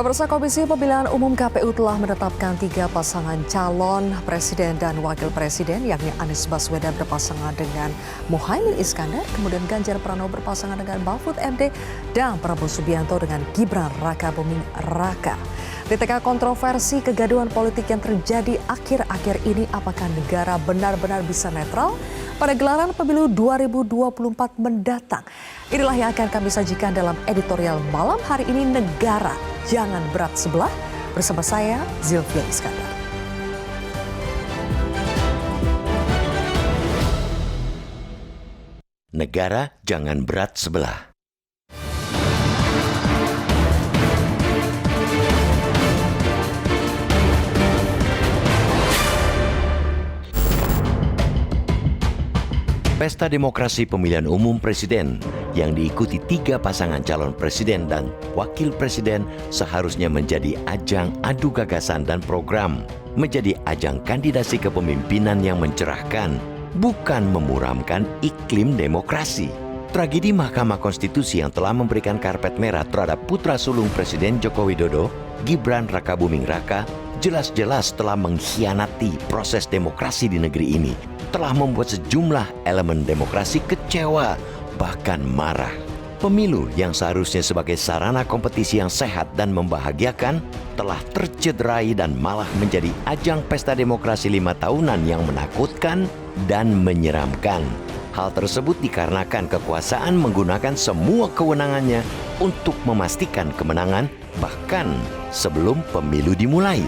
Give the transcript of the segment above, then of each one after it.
Pemirsa, Komisi Pemilihan Umum KPU telah menetapkan 3 pasangan calon presiden dan wakil presiden, yakni Anies Baswedan berpasangan dengan Muhaimin Iskandar, kemudian Ganjar Pranowo berpasangan dengan Mahfud MD, dan Prabowo Subianto dengan Gibran Rakabuming Raka. Di tengah kontroversi kegaduhan politik yang terjadi akhir-akhir ini, apakah negara benar-benar bisa netral pada gelaran pemilu 2024 mendatang? Inilah yang akan kami sajikan dalam editorial malam hari ini, Negara Jangan Berat Sebelah, bersama saya Zilvia Iskandar. Negara Jangan Berat Sebelah. Pesta demokrasi pemilihan umum presiden yang diikuti 3 pasangan calon presiden dan wakil presiden seharusnya menjadi ajang adu gagasan dan program, menjadi ajang kandidasi kepemimpinan yang mencerahkan, bukan memuramkan iklim demokrasi. Tragedi Mahkamah Konstitusi yang telah memberikan karpet merah terhadap putra sulung Presiden Joko Widodo, Gibran Rakabuming Raka, jelas-jelas telah mengkhianati proses demokrasi di negeri ini, telah membuat sejumlah elemen demokrasi kecewa, bahkan marah. Pemilu yang seharusnya sebagai sarana kompetisi yang sehat dan membahagiakan telah tercederai dan malah menjadi ajang pesta demokrasi 5 tahunan yang menakutkan dan menyeramkan. Hal tersebut dikarenakan kekuasaan menggunakan semua kewenangannya untuk memastikan kemenangan bahkan sebelum pemilu dimulai.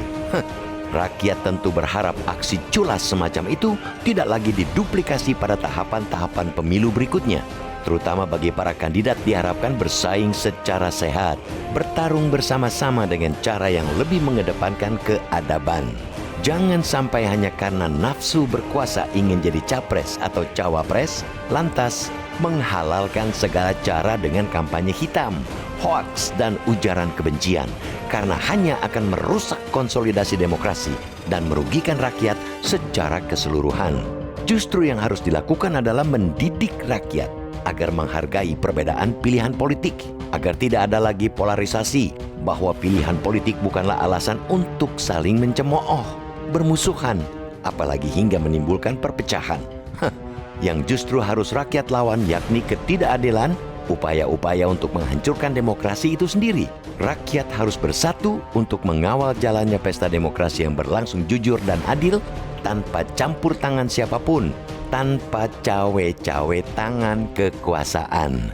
Rakyat tentu berharap aksi culas semacam itu tidak lagi diduplikasi pada tahapan-tahapan pemilu berikutnya. Terutama bagi para kandidat diharapkan bersaing secara sehat, bertarung bersama-sama dengan cara yang lebih mengedepankan keadaban. Jangan sampai hanya karena nafsu berkuasa ingin jadi capres atau cawapres, lantas menghalalkan segala cara dengan kampanye hitam, hoaks, dan ujaran kebencian, karena hanya akan merusak konsolidasi demokrasi dan merugikan rakyat secara keseluruhan. Justru yang harus dilakukan adalah mendidik rakyat agar menghargai perbedaan pilihan politik, agar tidak ada lagi polarisasi, bahwa pilihan politik bukanlah alasan untuk saling mencemooh, bermusuhan, apalagi hingga menimbulkan perpecahan. Yang justru harus rakyat lawan yakni ketidakadilan, upaya-upaya untuk menghancurkan demokrasi itu sendiri. Rakyat harus bersatu untuk mengawal jalannya pesta demokrasi yang berlangsung jujur dan adil, tanpa campur tangan siapapun, tanpa cawe-cawe tangan kekuasaan.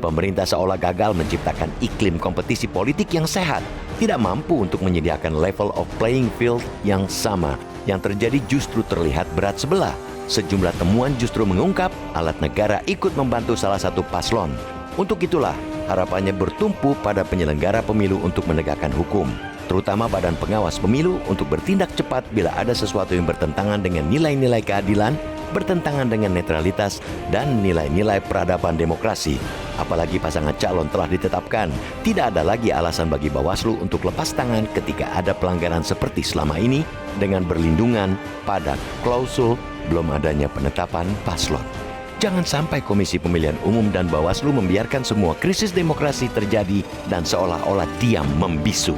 Pemerintah seolah gagal menciptakan iklim kompetisi politik yang sehat, tidak mampu untuk menyediakan level of playing field yang sama. Yang terjadi justru terlihat berat sebelah. Sejumlah temuan justru mengungkap alat negara ikut membantu salah satu paslon. Untuk itulah harapannya bertumpu pada penyelenggara pemilu untuk menegakkan hukum, terutama Badan Pengawas Pemilu untuk bertindak cepat bila ada sesuatu yang bertentangan dengan nilai-nilai keadilan, bertentangan dengan netralitas dan nilai-nilai peradaban demokrasi. Apalagi pasangan calon telah ditetapkan, tidak ada lagi alasan bagi Bawaslu untuk lepas tangan ketika ada pelanggaran seperti selama ini dengan berlindungan pada klausul belum adanya penetapan paslon. Jangan sampai Komisi Pemilihan Umum dan Bawaslu membiarkan semua krisis demokrasi terjadi dan seolah-olah diam membisu.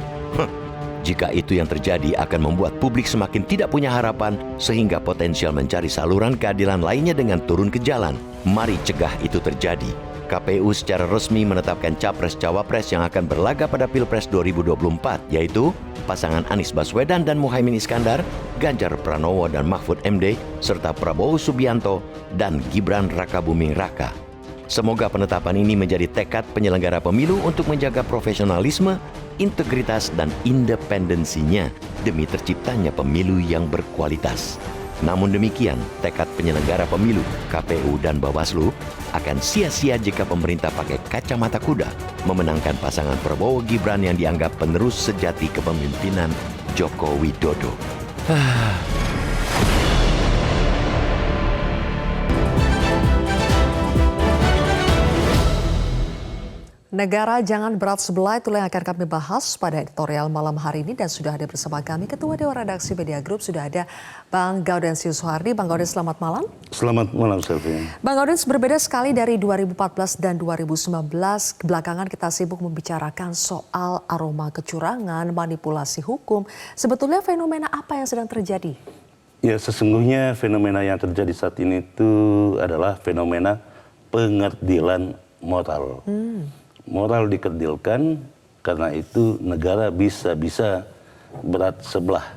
Jika itu yang terjadi akan membuat publik semakin tidak punya harapan sehingga potensial mencari saluran keadilan lainnya dengan turun ke jalan. Mari cegah itu terjadi. KPU secara resmi menetapkan capres-cawapres yang akan berlaga pada Pilpres 2024, yaitu pasangan Anies Baswedan dan Muhaimin Iskandar, Ganjar Pranowo dan Mahfud MD, serta Prabowo Subianto dan Gibran Rakabuming Raka. Semoga penetapan ini menjadi tekad penyelenggara pemilu untuk menjaga profesionalisme, integritas, dan independensinya demi terciptanya pemilu yang berkualitas. Namun demikian, tekad penyelenggara pemilu, KPU dan Bawaslu akan sia-sia jika pemerintah pakai kacamata kuda memenangkan pasangan Prabowo Gibran yang dianggap penerus sejati kepemimpinan Joko Widodo. Negara jangan berat sebelah, itulah yang akan kami bahas pada editorial malam hari ini. Dan sudah ada bersama kami Ketua Dewan Redaksi Media Group, sudah ada Bang Gaudensius Suhardi. Bang Gaudens, selamat malam. Selamat malam, Selvi. Bang Gaudens, berbeda sekali dari 2014 dan 2019. Belakangan kita sibuk membicarakan soal aroma kecurangan, manipulasi hukum. Sebetulnya fenomena apa yang sedang terjadi? Ya, sesungguhnya fenomena yang terjadi saat ini itu adalah fenomena pengerdilan moral. Moral dikerdilkan, karena itu negara bisa berat sebelah.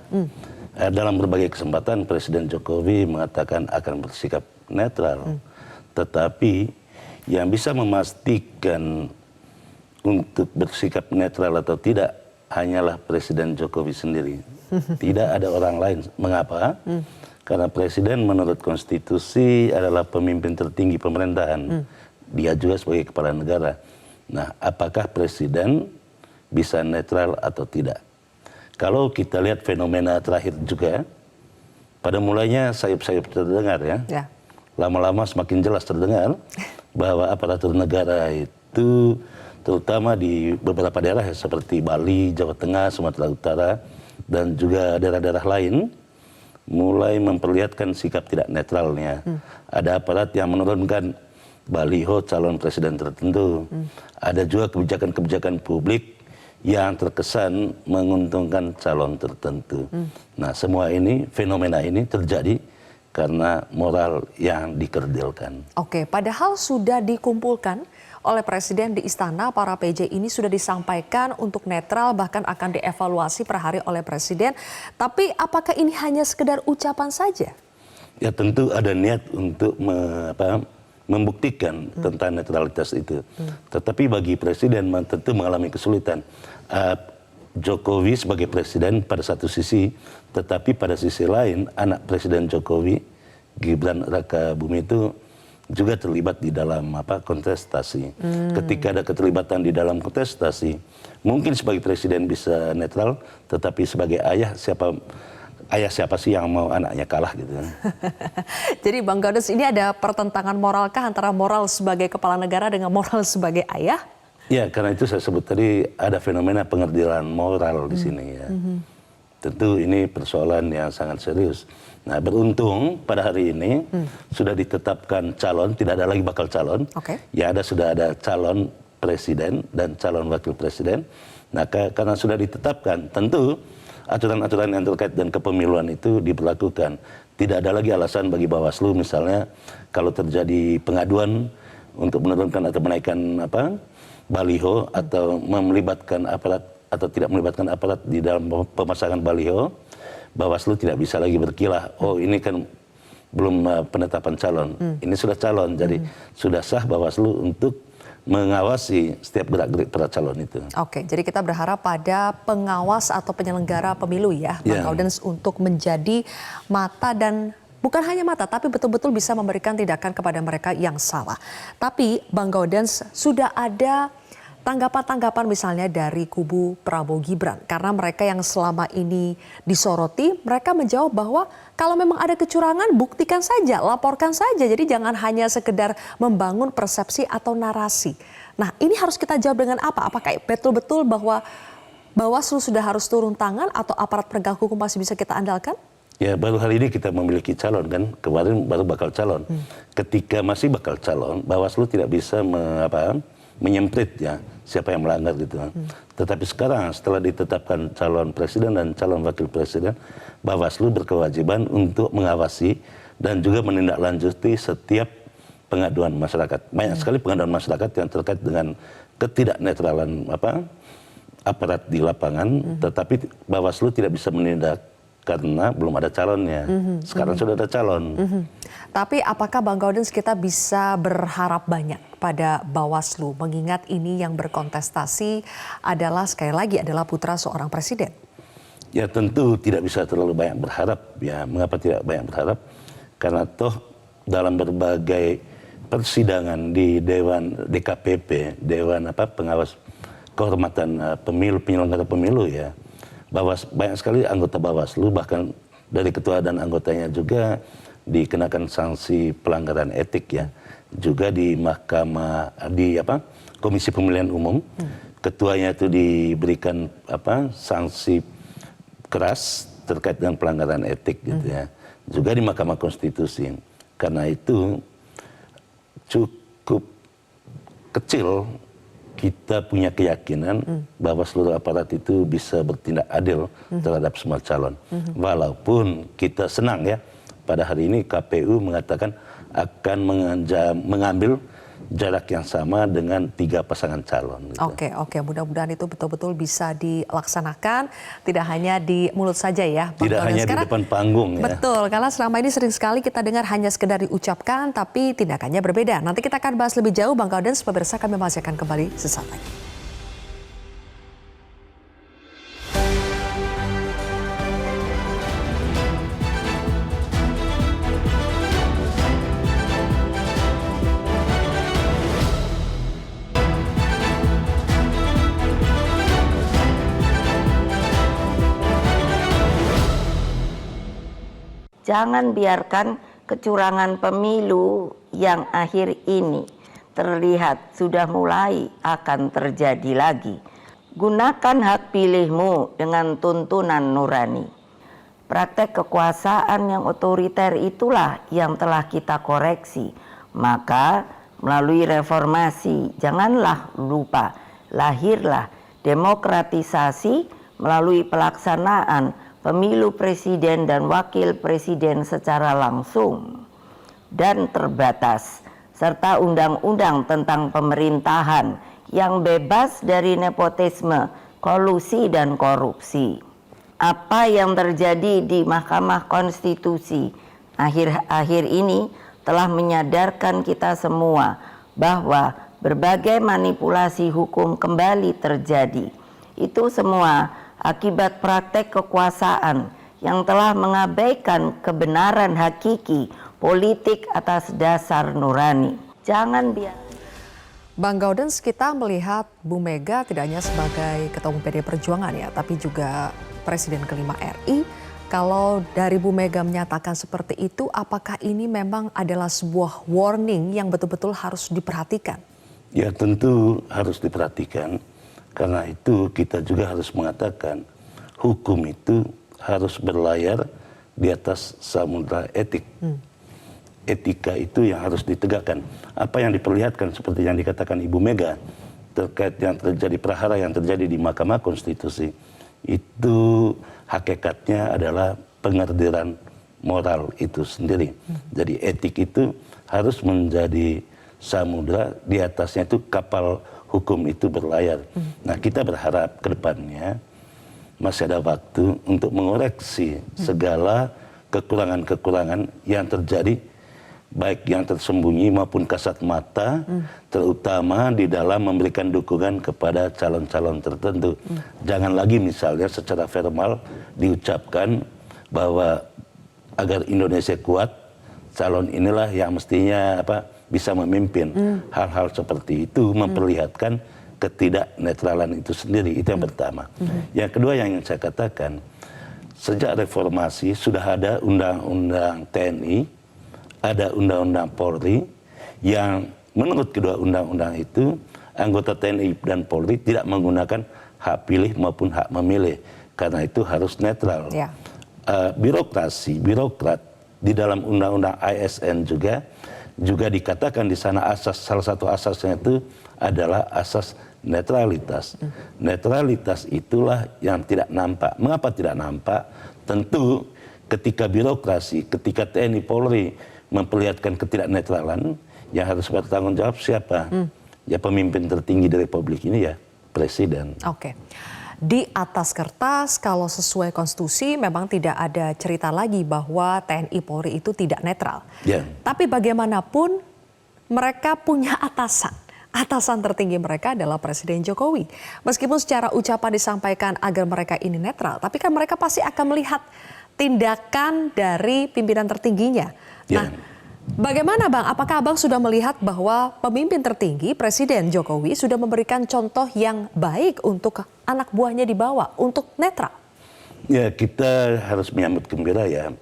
Dalam berbagai kesempatan Presiden Jokowi mengatakan akan bersikap netral. Tetapi yang bisa memastikan untuk bersikap netral atau tidak hanyalah Presiden Jokowi sendiri. Tidak ada orang lain. Mengapa? Karena Presiden menurut konstitusi adalah pemimpin tertinggi pemerintahan. Dia juga sebagai kepala negara. Nah, apakah Presiden bisa netral atau tidak? Kalau kita lihat fenomena terakhir juga, pada mulanya sayup-sayup terdengar ya. Lama-lama semakin jelas terdengar bahwa aparatur negara itu, terutama di beberapa daerah seperti Bali, Jawa Tengah, Sumatera Utara, dan juga daerah-daerah lain, mulai memperlihatkan sikap tidak netralnya. Ada aparat yang menurunkan baliho calon presiden tertentu. Ada juga kebijakan-kebijakan publik yang terkesan menguntungkan calon tertentu. Nah, semua ini, fenomena ini terjadi karena moral yang dikerdilkan. Oke, padahal sudah dikumpulkan oleh Presiden di Istana, para PJ ini sudah disampaikan untuk netral, bahkan akan dievaluasi per hari oleh Presiden. Tapi apakah ini hanya sekedar ucapan saja? Ya, tentu ada niat untuk membuktikan tentang netralitas itu. Tetapi bagi Presiden tentu mengalami kesulitan. Jokowi sebagai Presiden pada satu sisi, tetapi pada sisi lain anak Presiden Jokowi, Gibran Rakabuming itu juga terlibat di dalam kontestasi. Ketika ada keterlibatan di dalam kontestasi, mungkin sebagai Presiden bisa netral, tetapi sebagai ayah siapa sih yang mau anaknya kalah gitu. Jadi Bang Gaudens, ini ada pertentangan moralkah antara moral sebagai kepala negara dengan moral sebagai ayah? Ya, karena itu saya sebut tadi ada fenomena pengerdilan moral di sini ya. Tentu ini persoalan yang sangat serius. Nah, beruntung pada hari ini sudah ditetapkan calon, tidak ada lagi bakal calon. Ya, sudah ada calon presiden dan calon wakil presiden. Nah, karena sudah ditetapkan, tentu aturan-aturan yang terkait dan kepemiluan itu diberlakukan. Tidak ada lagi alasan bagi Bawaslu misalnya kalau terjadi pengaduan untuk menurunkan atau menaikkan baliho atau melibatkan aparat atau tidak melibatkan aparat di dalam pemasangan baliho, Bawaslu tidak bisa lagi berkilah. Oh, ini kan belum penetapan calon. Ini sudah calon, jadi sudah sah Bawaslu untuk mengawasi setiap gerak-gerik para calon itu. Oke, jadi kita berharap pada pengawas atau penyelenggara pemilu ya, Bang Gaudens, untuk menjadi mata dan bukan hanya mata, tapi betul-betul bisa memberikan tindakan kepada mereka yang salah. Tapi Bang Gaudens, sudah ada tanggapan-tanggapan misalnya dari kubu Prabowo Gibran. Karena mereka yang selama ini disoroti, mereka menjawab bahwa kalau memang ada kecurangan, buktikan saja, laporkan saja. Jadi jangan hanya sekedar membangun persepsi atau narasi. Nah, ini harus kita jawab dengan apa? Apakah betul-betul bahwa Bawaslu sudah harus turun tangan atau aparat penegak hukum masih bisa kita andalkan? Ya, baru hari ini kita memiliki calon kan, kemarin baru bakal calon. Ketika masih bakal calon, Bawaslu tidak bisa menyemprit ya siapa yang melanggar gitu. Tetapi sekarang setelah ditetapkan calon presiden dan calon wakil presiden, Bawaslu berkewajiban untuk mengawasi dan juga menindaklanjuti setiap pengaduan masyarakat. Banyak sekali pengaduan masyarakat yang terkait dengan ketidaknetralan aparat di lapangan, tetapi Bawaslu tidak bisa menindak karena belum ada calonnya. Sekarang sudah ada calon. Tapi apakah Bang Gaudens kita bisa berharap banyak pada Bawaslu, mengingat ini yang berkontestasi adalah sekali lagi adalah putra seorang presiden? Ya, tentu tidak bisa terlalu banyak berharap. Ya, mengapa tidak banyak berharap? Karena toh dalam berbagai persidangan di Dewan DKPP, Dewan Pengawas Kehormatan Pemilu, penyelenggara pemilu ya, banyak sekali anggota Bawaslu, bahkan dari ketua dan anggotanya juga dikenakan sanksi pelanggaran etik ya. juga di Mahkamah Komisi Pemilihan Umum. Ketuanya itu diberikan sanksi keras terkait dengan pelanggaran etik gitu ya. Juga di Mahkamah Konstitusi. Karena itu cukup kecil kita punya keyakinan bahwa seluruh aparat itu bisa bertindak adil terhadap semua calon. Walaupun kita senang ya, pada hari ini KPU mengatakan akan mengambil jarak yang sama dengan 3 pasangan calon. Gitu. Oke, mudah-mudahan itu betul-betul bisa dilaksanakan, tidak hanya di mulut saja ya, Bang Tidak Gaudens. hanya di depan panggung ya. Betul, karena selama ini sering sekali kita dengar hanya sekedar diucapkan, tapi tindakannya berbeda. Nanti kita akan bahas lebih jauh, Bang Gaudens. Pemirsa, kami masih akan kembali sesaat lagi. Jangan biarkan kecurangan pemilu yang akhir ini terlihat sudah mulai akan terjadi lagi. Gunakan hak pilihmu dengan tuntunan nurani. Praktek kekuasaan yang otoriter itulah yang telah kita koreksi. Maka melalui reformasi janganlah lupa lahirlah demokratisasi melalui pelaksanaan pemilu presiden dan wakil presiden secara langsung dan terbatas, serta undang-undang tentang pemerintahan yang bebas dari nepotisme, kolusi, dan korupsi. Apa yang terjadi di Mahkamah Konstitusi akhir-akhir ini telah menyadarkan kita semua bahwa berbagai manipulasi hukum kembali terjadi. Itu semua akibat praktek kekuasaan yang telah mengabaikan kebenaran hakiki politik atas dasar nurani. Jangan biarkan. Bang Gaudens, kita melihat Bu Mega tidak hanya sebagai Ketua Umum PDI Perjuangan ya, tapi juga Presiden kelima RI. Kalau dari Bu Mega menyatakan seperti itu, apakah ini memang adalah sebuah warning yang betul-betul harus diperhatikan? Ya tentu harus diperhatikan. Karena itu kita juga harus mengatakan hukum itu harus berlayar di atas samudra etik. Etika itu yang harus ditegakkan. Apa yang diperlihatkan seperti yang dikatakan Ibu Mega terkait yang terjadi prahara yang terjadi di Mahkamah Konstitusi itu hakikatnya adalah pengerdiran moral itu sendiri. Jadi etik itu harus menjadi samudra, di atasnya itu kapal hukum itu berlayar. Nah, kita berharap ke depannya masih ada waktu untuk mengoreksi segala kekurangan-kekurangan yang terjadi, baik yang tersembunyi maupun kasat mata, terutama di dalam memberikan dukungan kepada calon-calon tertentu. Jangan lagi misalnya secara formal diucapkan bahwa agar Indonesia kuat, calon inilah yang mestinya bisa memimpin. Hal-hal seperti itu memperlihatkan ketidaknetralan itu sendiri. Itu yang pertama. Yang kedua yang ingin saya katakan, sejak reformasi sudah ada undang-undang TNI, ada undang-undang Polri, yang menurut kedua undang-undang itu anggota TNI dan Polri tidak menggunakan hak pilih maupun hak memilih. Karena itu harus netral. Ya. Birokrat di dalam undang-undang ASN juga dikatakan di sana salah satu asasnya itu adalah asas netralitas. Netralitas itulah yang tidak nampak. Mengapa tidak nampak? Tentu ketika birokrasi, ketika TNI Polri memperlihatkan ketidaknetralan, yang harus bertanggung jawab siapa? Ya pemimpin tertinggi di Republik ini ya Presiden. Oke. Di atas kertas kalau sesuai konstitusi memang tidak ada cerita lagi bahwa TNI Polri itu tidak netral. Yeah. Tapi bagaimanapun mereka punya atasan. Atasan tertinggi mereka adalah Presiden Jokowi. Meskipun secara ucapan disampaikan agar mereka ini netral, tapi kan mereka pasti akan melihat tindakan dari pimpinan tertingginya. Yeah. Nah, bagaimana Bang? Apakah Abang sudah melihat bahwa pemimpin tertinggi Presiden Jokowi sudah memberikan contoh yang baik untuk anak buahnya di bawah untuk netral? Ya, kita harus menyambut gembira ya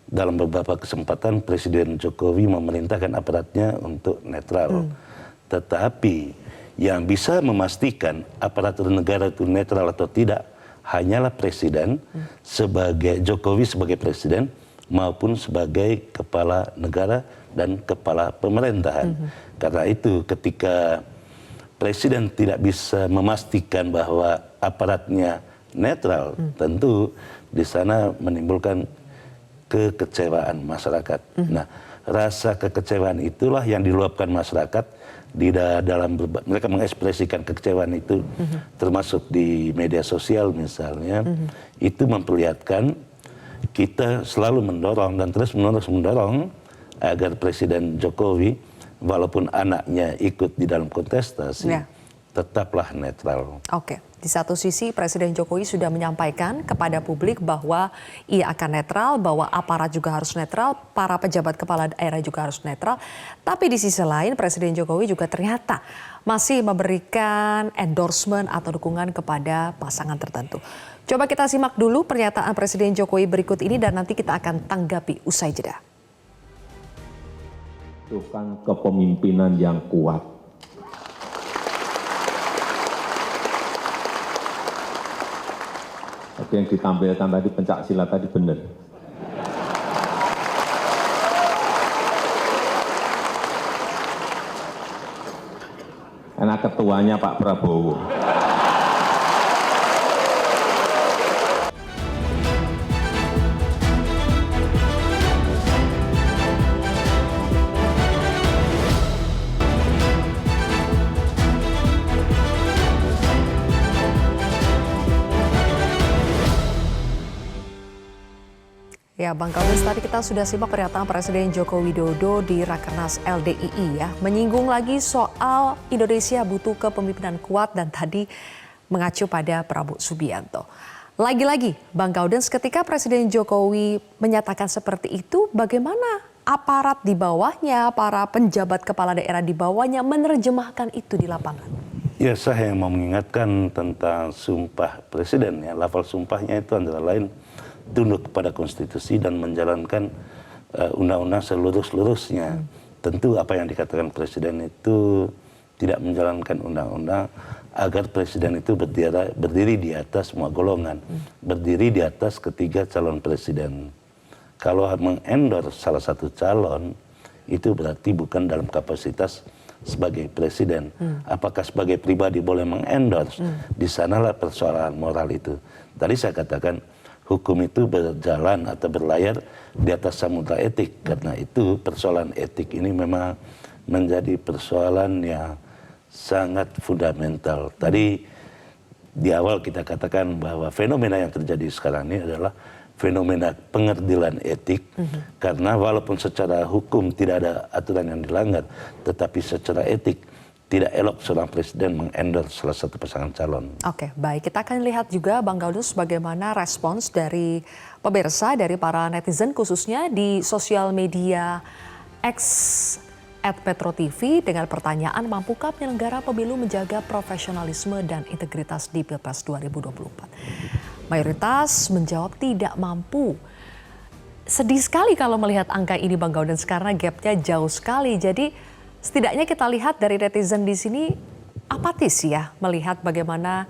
dalam beberapa kesempatan Presiden Jokowi memerintahkan aparatnya untuk netral. Tetapi yang bisa memastikan aparatur negara itu netral atau tidak hanyalah Presiden sebagai Jokowi sebagai Presiden maupun sebagai kepala negara dan kepala pemerintahan. Karena itu ketika Presiden tidak bisa memastikan bahwa aparatnya netral, tentu di sana menimbulkan kekecewaan masyarakat. Nah, rasa kekecewaan itulah yang diluapkan masyarakat di dalam mereka mengekspresikan kekecewaan itu, termasuk di media sosial misalnya, itu memperlihatkan kita selalu mendorong dan terus menerus mendorong agar Presiden Jokowi walaupun anaknya ikut di dalam kontestasi, tetaplah netral. Oke, di satu sisi Presiden Jokowi sudah menyampaikan kepada publik bahwa ia akan netral, bahwa aparat juga harus netral, para pejabat kepala daerah juga harus netral. Tapi di sisi lain Presiden Jokowi juga ternyata masih memberikan endorsement atau dukungan kepada pasangan tertentu. Coba kita simak dulu pernyataan Presiden Jokowi berikut ini dan nanti kita akan tanggapi usai jeda. Butuhkan kepemimpinan yang kuat. Tapi yang ditampilkan tadi pencak silat tadi benar. Karena ketuanya Pak Prabowo. Ya, Bang Kaudes, tadi kita sudah simak pernyataan Presiden Joko Widodo di Rakernas LDII ya, menyinggung lagi soal Indonesia butuh kepemimpinan kuat dan tadi mengacu pada Prabowo Subianto. Lagi-lagi, Bang Gaudens, ketika Presiden Jokowi menyatakan seperti itu, bagaimana aparat di bawahnya, para penjabat kepala daerah di bawahnya menerjemahkan itu di lapangan? Ya, saya yang mau mengingatkan tentang sumpah Presiden ya, lafal sumpahnya itu antara lain tunduk kepada konstitusi dan menjalankan undang-undang seluruh-seluruhnya. Tentu apa yang dikatakan Presiden itu tidak menjalankan undang-undang agar Presiden itu berdiri di atas semua golongan, berdiri di atas ketiga calon presiden. Kalau mengendorse salah satu calon, itu berarti bukan dalam kapasitas sebagai presiden. Apakah sebagai pribadi boleh mengendorse? Di sanalah persoalan moral itu. Tadi saya katakan, hukum itu berjalan atau berlayar di atas samudra etik. Karena itu persoalan etik ini memang menjadi persoalan yang sangat fundamental. Tadi di awal kita katakan bahwa fenomena yang terjadi sekarang ini adalah fenomena pengerdilan etik. Karena walaupun secara hukum tidak ada aturan yang dilanggar, tetapi secara etik tidak elok seorang presiden mengendorse salah satu pasangan calon. Oke, baik. Kita akan lihat juga, Bang Gaudens, bagaimana respons dari pemirsa, dari para netizen khususnya di sosial media X @PetroTV dengan pertanyaan, mampukah penyelenggara pemilu menjaga profesionalisme dan integritas di Pilpres 2024? Mayoritas menjawab tidak mampu. Sedih sekali kalau melihat angka ini, Bang Gaudens, karena gapnya jauh sekali. Jadi setidaknya kita lihat dari netizen di sini apatis ya melihat bagaimana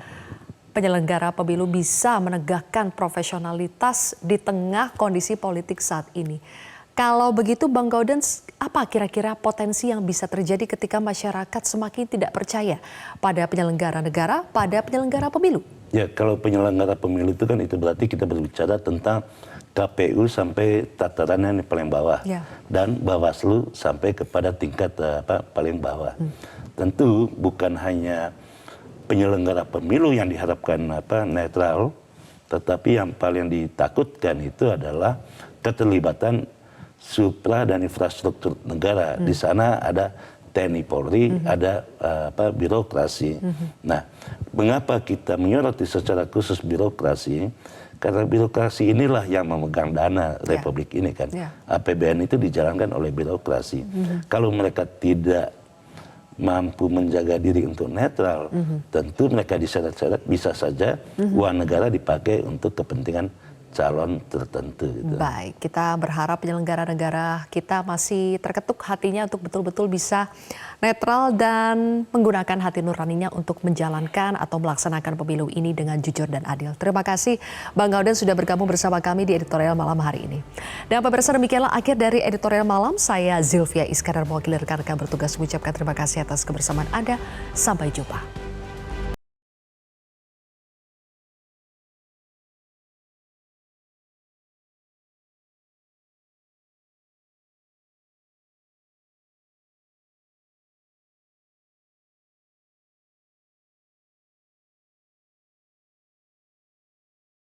penyelenggara pemilu bisa menegakkan profesionalitas di tengah kondisi politik saat ini. Kalau begitu, Bang Gaudens, apa kira-kira potensi yang bisa terjadi ketika masyarakat semakin tidak percaya pada penyelenggara negara, pada penyelenggara pemilu? Ya, kalau penyelenggara pemilu itu kan itu berarti kita berbicara tentang KPU sampai tataran yang paling bawah dan Bawaslu sampai kepada tingkat paling bawah. Tentu bukan hanya penyelenggara pemilu yang diharapkan netral, tetapi yang paling ditakutkan itu adalah keterlibatan supra dan infrastruktur negara. Di sana ada TNI Polri, ada birokrasi. Nah, mengapa kita menyoroti secara khusus birokrasi? Karena birokrasi inilah yang memegang dana Republik ini kan. APBN itu dijalankan oleh birokrasi. Kalau mereka tidak mampu menjaga diri untuk netral, tentu mereka diseret-seret bisa saja uang negara dipakai untuk kepentingan calon tertentu. Gitu. Baik, kita berharap penyelenggara negara kita masih terketuk hatinya untuk betul-betul bisa netral dan menggunakan hati nuraninya untuk menjalankan atau melaksanakan pemilu ini dengan jujur dan adil. Terima kasih Bang Gauden sudah bergabung bersama kami di editorial malam hari ini. Dan pemirsa, demikianlah akhir dari editorial malam. Saya Zilvia Iskandar mewakili rekan-rekan bertugas mengucapkan terima kasih atas kebersamaan Anda. Sampai jumpa.